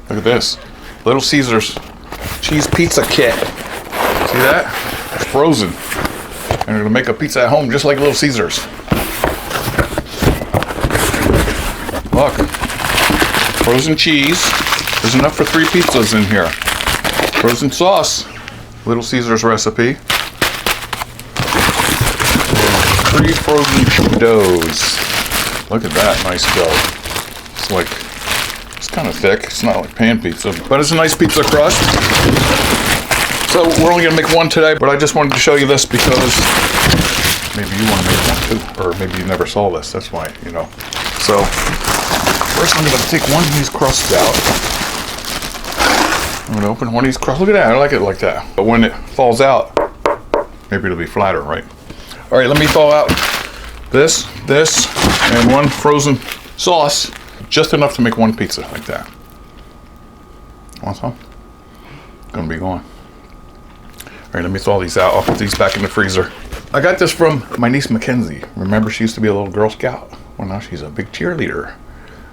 Look at this. Little Caesars cheese pizza kit. See that? It's frozen. And we're gonna make a pizza at home just like Little Caesars. Look. Frozen cheese. There's enough for 3 pizzas in here. Frozen sauce. Little Caesars recipe. 3 frozen doughs. Look at that nice dough. It's kind of thick. It's not like pan pizza, but it's a nice pizza crust. So we're only gonna make one today, but I just wanted to show you this because maybe you want to make one too, or maybe you never saw this. That's why, you know. So first I'm gonna take one of these crusts out. I'm gonna open one of these crusts. Look at that. I like it like that. But when it falls out, maybe it'll be flatter, right? All right, let me thaw out this, and one frozen sauce. Just enough to make one pizza like that. Want some? Gonna be gone. All right, let me thaw these out. I'll put these back in the freezer. I got this from my niece Mackenzie. Remember, she used to be a little Girl Scout? Well, now she's a big cheerleader.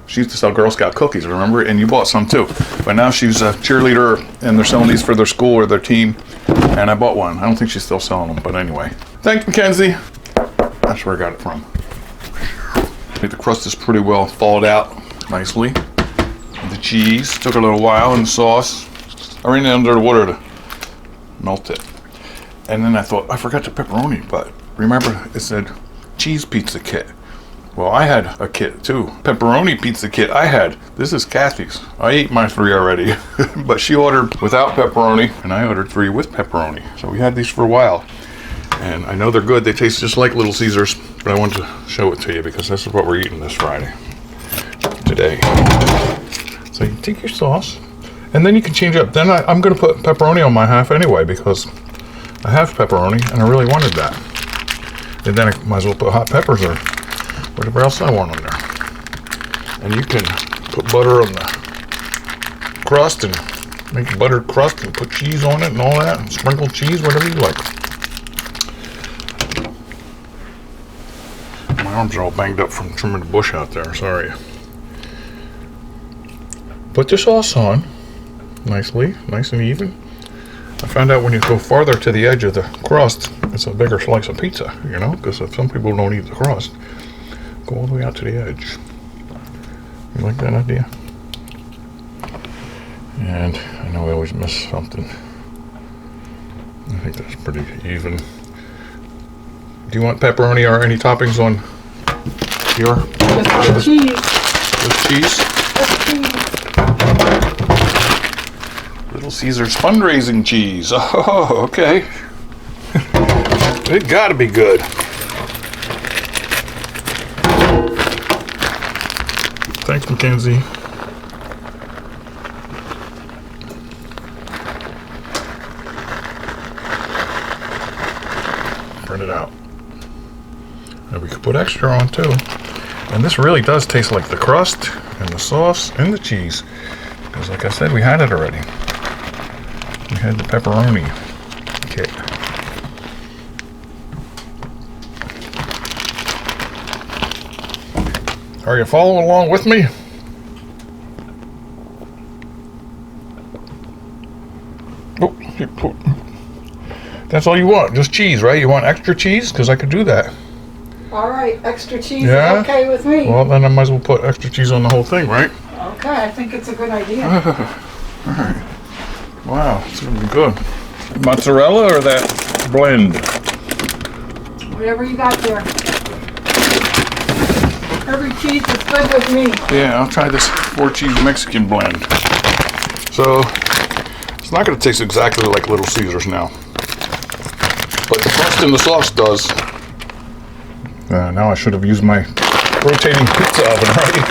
She used to sell Girl Scout cookies, remember? And you bought some too. But now she's a cheerleader, and they're selling these for their school or their team. And I bought one. I don't think she's still selling them, but anyway. Thanks, Mackenzie. That's where I got it from. I think the crust is pretty well thawed out nicely. The cheese took a little while, and the sauce. I ran it under the water to melt it. And then I thought, I forgot the pepperoni, but remember it said cheese pizza kit. Well, I had a kit too. Pepperoni pizza kit I had. This is Kathy's. I ate my 3 already, but she ordered without pepperoni, and I ordered 3 with pepperoni. So we had these for a while. And I know they're good. They taste just like Little Caesars, but I wanted to show it to you because this is what we're eating this Friday. Today. So you take your sauce, and then you can change it up. Then I'm going to put pepperoni on my half anyway because I have pepperoni, and I really wanted that. And then I might as well put hot peppers or whatever else I want on there. And you can put butter on the crust and make a buttered crust and put cheese on it and all that, and sprinkle cheese, whatever you like. My arms are all banged up from trimming the bush out there, sorry. Put the sauce on nicely, nice and even. I found out when you go farther to the edge of the crust, it's a bigger slice of pizza, you know, because some people don't eat the crust. Go all the way out to the edge. You like that idea? And I know I always miss something. I think that's pretty even. Do you want pepperoni or any toppings on your? Just cheese. Just cheese? Just cheese. Little Caesars fundraising cheese. Oh, okay. It gotta be good. Thanks, Mackenzie. Print it out. And we could put extra on too. And this really does taste like the crust and the sauce and the cheese. Because like I said, we had it already. We had the pepperoni kit. Are you following along with me? Oh, that's all you want, just cheese, right? You want extra cheese? Because I could do that. All right, extra cheese Yeah? is okay with me. Well, then I might as well put extra cheese on the whole thing, right? Okay, I think it's a good idea. All right. Wow, it's gonna be good. Mozzarella or that blend? Whatever you got there. Every cheese is good with me. Yeah, I'll try this 4-cheese Mexican blend. So, it's not gonna taste exactly like Little Caesars now. But the crust and the sauce does. Now I should have used my rotating pizza oven, right?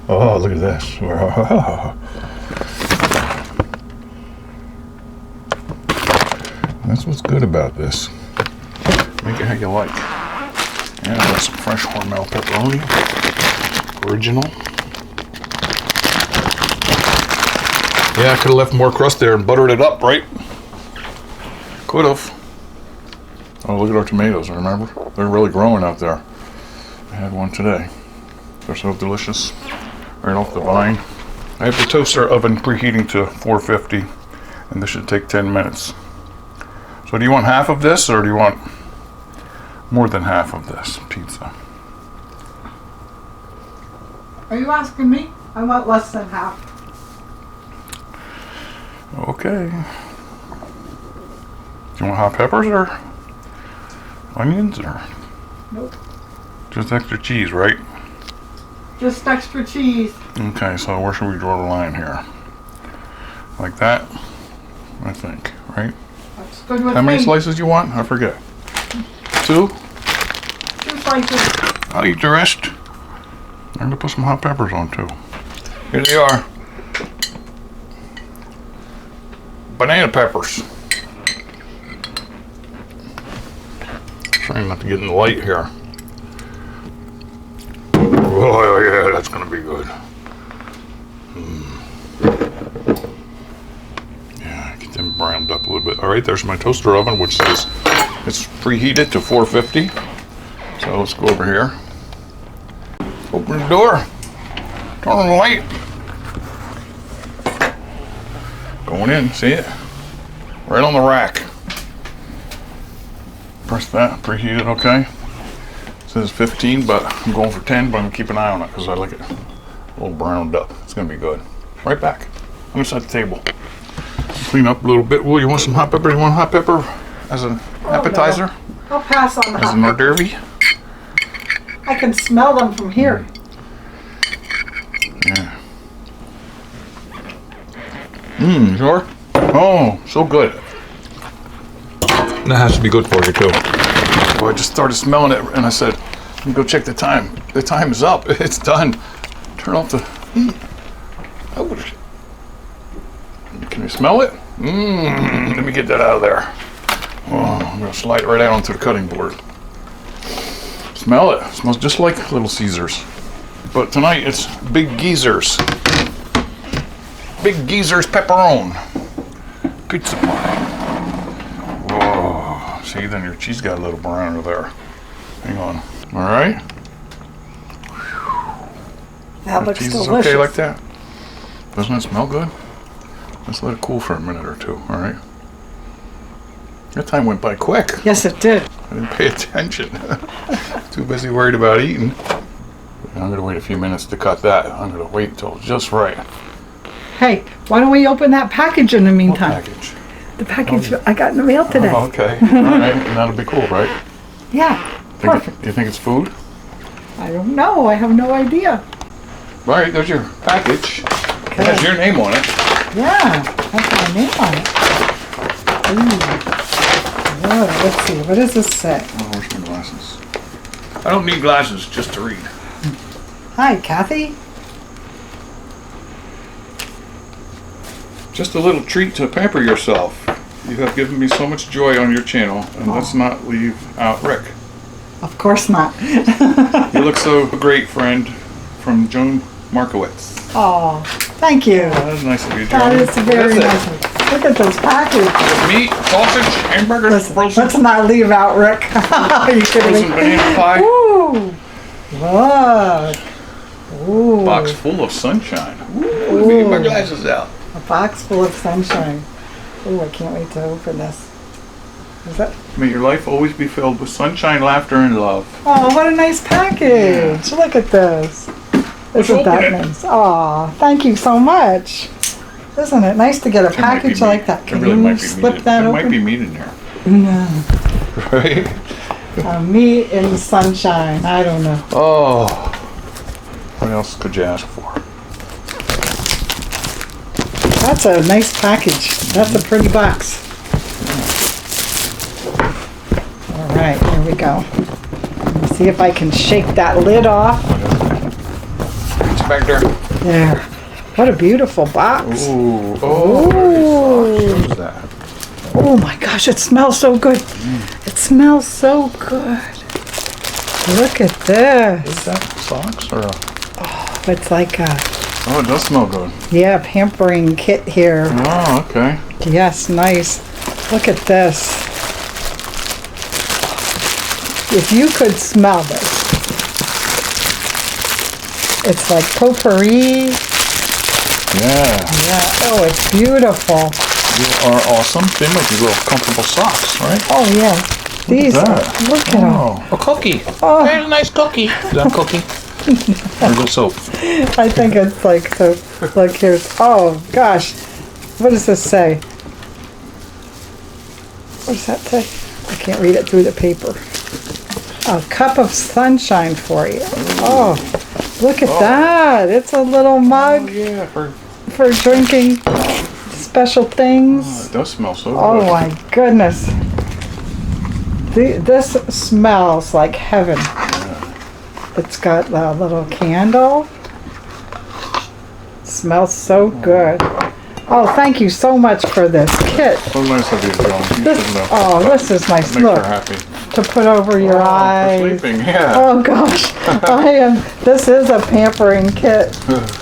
Oh, look at this. That's what's good about this. Make it how you like. And I got some fresh Hormel pepperoni. Original. Yeah, I could have left more crust there and buttered it up, right? Could have. Oh, look at our tomatoes, remember? They're really growing out there. I had one today. They're so delicious. Right off the vine. I have the toaster oven preheating to 450, and this should take 10 minutes. So do you want half of this, or do you want more than half of this pizza? Are you asking me? I want less than half. Okay. Do you want hot peppers or onions, or Nope. just extra cheese, right? Just extra cheese. Okay, so where should we draw the line here? Like that, I think, right? That's good with How many me. slices you want? I forget. 2? 2 slices. I'll eat the rest. I'm gonna put some hot peppers on too. Here they are. Banana peppers. Trying not to get in the light here. Oh yeah, that's gonna be good. Yeah, get them browned up a little bit. All right, there's my toaster oven, which says it's preheated to 450. So let's go over here. Open the door. Turn on the light. Going in, see it? Right on the rack. Press that, preheated, okay. It says 15, but I'm going for 10, but I'm gonna keep an eye on it because I like it a little browned up. It's gonna be good. Right back. I'm gonna set the table. Clean up a little bit. Will you want some hot pepper? You want hot pepper as an appetizer? No. I'll pass on the As hot an hors pepper. d'oeuvre? I can smell them from here. Yeah. Sure? Oh, so good. That has to be good for you too. So I just started smelling it and I said, let me go check the time. The time is up. It's done. Turn off the heat. Oh, can you smell it? Let me get that out of there. Oh, I'm gonna slide it right out onto the cutting board. Smell it. It smells just like Little Caesars. But tonight it's Big Geezer's. Big Geezer's pepperoni. Pizza pie. Whoa. See, then your cheese got a little brown over there. Hang on. All right. That looks Cheese delicious. is okay like that? Doesn't it smell good? Let's let it cool for a minute or two, all right? That time went by quick. Yes, it did. I didn't pay attention. Too busy worried about eating. I'm gonna wait a few minutes to cut that. I'm gonna wait until it's just right. Hey, why don't we open that package in the What meantime? package? The package I got in the mail today. Oh, okay. All right. And that'll be cool, right? Yeah, perfect. You think it's food? I don't know. I have no idea. All right, there's your package. It has Okay. your name on it. Yeah, that's my name on it. Ooh. Whoa, let's see. What does this say? Oh, where's my glasses? I don't need glasses just to read. Hi, Kathy. Just a little treat to pamper yourself. You have given me so much joy on your channel, and let's not leave out Rick. Of course not. You look so great, friend, from Joan Markowitz. Oh, thank you. Oh, that's nice of you, Joan. That is very What nice. it? Look at those packages. Meat, sausage, hamburgers, Let's frozen not leave out Rick. Are you kidding me? banana pie, Ooh. Look. Ooh. box full of sunshine. Ooh, let me get my glasses out. A box full of sunshine. Ooh, I can't wait to open this. Is that? May your life always be filled with sunshine, laughter, and love. Oh, what a nice package. Look at this. Let's Isn't open that it. nice? Oh, thank you so much. Isn't it nice to get a There might be package meat. like that? There Can really you might be slip meat. that There open? might be meat in there. No. Right? Meat in sunshine. I don't know. Oh. What else could you ask for? That's a nice package. That's a pretty box. All right, here we go. Let me see if I can shake that lid off. It's back there. There. What a beautiful box. Ooh. Oh, very soft. What is that? Oh my gosh, it smells so good. It smells so good. Look at this. Is that socks or a... It's like a, Oh, it does smell good. yeah, pampering kit here. Oh, okay. Yes, nice. Look at this. If you could smell this. It's like potpourri. Oh, it's beautiful. You are awesome. They make these little comfortable socks, right? Oh, yeah. These, that. look at them. Oh, a cookie. Oh. There's a nice cookie. Is that a cookie? Or is it soap? I think it's like so. Look, here's, oh gosh. What does this say? What does that say? I can't read it through the paper. A cup of sunshine for you. Oh, look at that. It's a little Oh, mug yeah. for drinking special things. It does smell so Oh good. my goodness. This smells like heaven. It's got a little candle. Smells so good. Oh, thank you so much for this kit. So nice of you, Joan. You This, should know. oh, this is nice. Makes Look, her happy. to put over your For eyes. sleeping, yeah. Oh gosh, this is a pampering kit.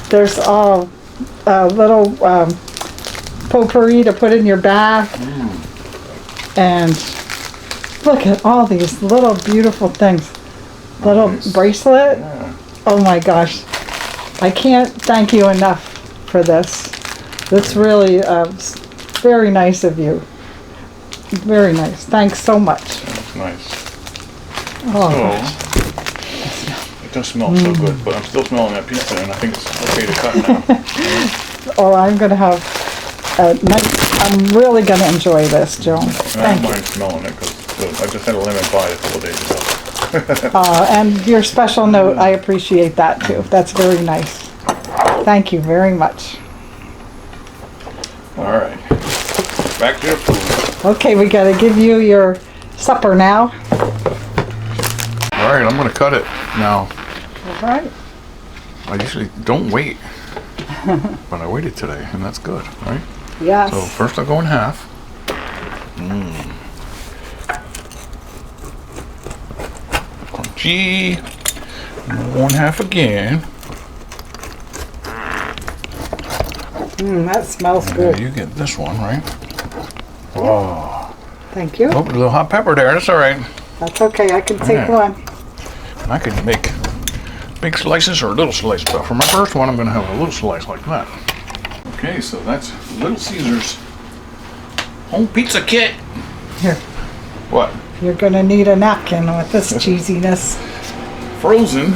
There's all little potpourri to put in your bath. And look at all these little beautiful things. Little Nice. bracelet. Yeah. Oh my gosh. I can't thank you enough for this. That's really very nice of you. Very nice. Thanks so much. That's nice. Oh, So, gosh. it does smell so good, but I'm still smelling that pizza, and I think it's okay to cut now. Oh, I'm going to have a nice, I'm really going to enjoy this, Joan. I don't Thank you. mind smelling it because I just had a lemon pie a couple of days ago. And your special note, I appreciate that too. That's very nice. Thank you very much. All right, back to the food. Okay, we got to give you your supper now. All right, I'm gonna cut it now. All right. I usually don't wait, but I waited today, and that's good, right? Yes. So first I'll go in half. Crunchy. One half again. That smells Yeah, good. you get this one, right? Oh, Thank you. oh, a little hot pepper there. That's all right. That's okay. I can take Yeah. one. I could make big slices or little slices, but for my first one, I'm gonna have a little slice like that. Okay, so that's Little Caesar's home pizza kit. Here, What? you're going to need a napkin with this cheesiness. Frozen.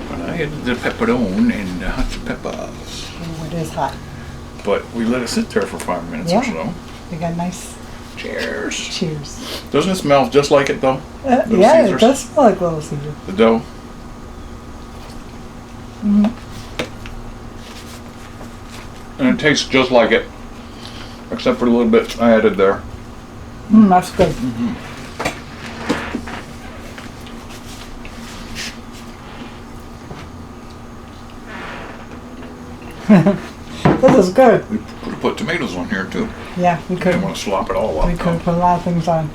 But I had the pepperoni and the hot peppers. Oh, it is hot. But we let it sit there for 5 minutes or Yeah. so. You got nice Cheers. cheers. Doesn't it smell just like it though? Little Yeah, Caesars. it does smell like Little Caesar. The dough. And it tastes just like it, except for the little bit I added there. That's good. This is good. We could have put tomatoes on here too. Yeah, we I could. didn't want to slop it all up. We could though. have put a lot of things on.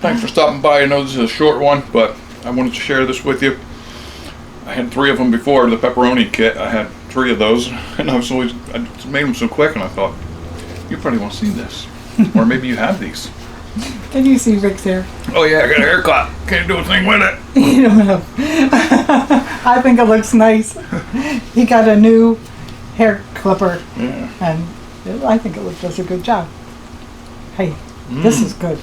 Thanks for stopping by. I know this is a short one, but I wanted to share this with you. I had 3 of them before, the pepperoni kit. I had 3 of those, and I just made them so quick, and I thought, you probably want to see this. Or maybe you have these. Can you see Rick's hair? Oh yeah, I got a haircut. Can't do a thing with it. You don't know. I think it looks nice. He got a new hair clipper, Yeah. and I think it does a good job. Hey, this is good.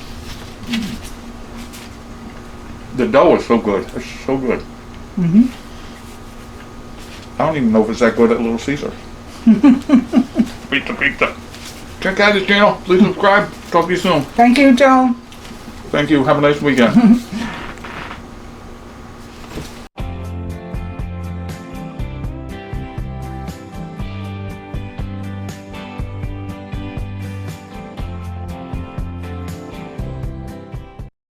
The dough is so good. It's so good. I don't even know if it's that good at Little Caesar. Pizza. Check out his channel. Please subscribe. Talk to you soon. Thank you, Joan. Thank you. Have a nice weekend.